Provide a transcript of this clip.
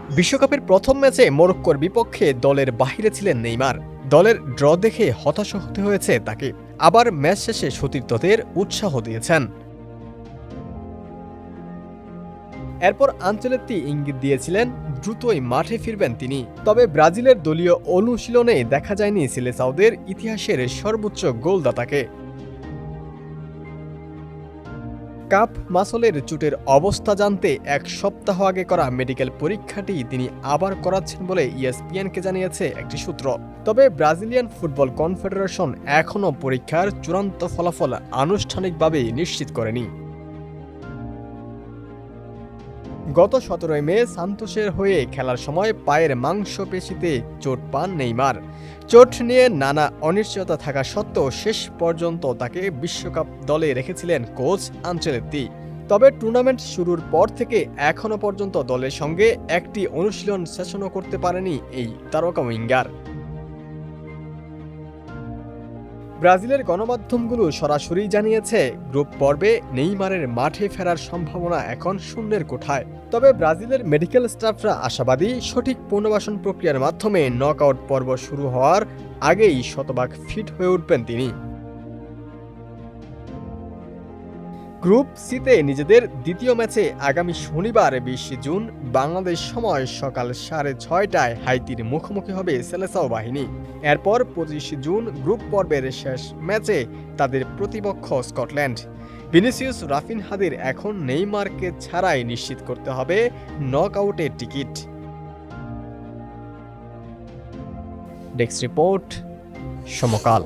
বিশ্বকাপের প্রথম ম্যাচে মরক্কোর বিপক্ষে দলের বাহিরে ছিলেন নেইমার। দলের ড্র দেখে হতাশ হতে হয়েছে তাকে। আবার ম্যাচ শেষে সতীর্থদের উৎসাহ দিয়েছেন। এরপর আনচেলত্তি ইঙ্গিত দিয়েছিলেন দ্রুতই মাঠে ফিরবেন তিনি। তবে ব্রাজিলের দলীয় অনুশীলনে দেখা যায়নি সিলেসাওদের ইতিহাসের সর্বোচ্চ গোলদাতাকে। কাপ মাসলের চোটের অবস্থা জানতে এক সপ্তাহ আগে করা মেডিকেল পরীক্ষাটি তিনি আবার করাচ্ছেন বলে ইএসপিএনকে জানিয়েছে একটি সূত্র। তবে ব্রাজিলিয়ান ফুটবল কনফেডারেশন এখনও পরীক্ষার চূড়ান্ত ফলাফল আনুষ্ঠানিকভাবে নিশ্চিত করেনি। গত 17 মে সান্তোসের হয়ে খেলার সময় পায়ের মাংসপেশিতে চোট পান নেইমার। চোট নিয়ে নানা অনিশ্চয়তা থাকা সত্ত্বেও শেষ পর্যন্ত তাকে বিশ্বকাপ দলে রেখেছিলেন কোচ আনচেলত্তি। তবে টুর্নামেন্ট শুরুর পর থেকে এখনও পর্যন্ত দলের সঙ্গে একটি অনুশীলন সেশনও করতে পারেনি এই তারকা উইঙ্গার। ব্রাজিলের গণমাধ্যমগুলো সরাসরি জানিয়েছে গ্রুপ পর্বে নেইমারের মাঠে ফেরার সম্ভাবনা এখন শূন্যের কোঠায়। তবে ব্রাজিলের মেডিকেল স্টাফরা আশাবাদী সঠিক পুনর্বাসন প্রক্রিয়ার মাধ্যমে নকআউট পর্ব শুরু হওয়ার আগেই শতভাগ ফিট হয়ে উঠবেন তিনি। গ্রুপ সিতে নিজেদের দ্বিতীয় ম্যাচে আগামী শনিবার 20 জুন বাংলাদেশ সময় সকাল 6:30টায় হাইতির মুখোমুখি হবে সেলেসাও বাহিনী। এরপর 25 জুন গ্রুপ পর্বের শেষ ম্যাচে তাদের প্রতিপক্ষ স্কটল্যান্ড। ভিনিসিয়াস রাফিনহাদের এখন নেইমারকে ছাড়াই নিশ্চিত করতে হবে নকআউটের টিকিট। ডেস্ক রিপোর্ট, সমকাল।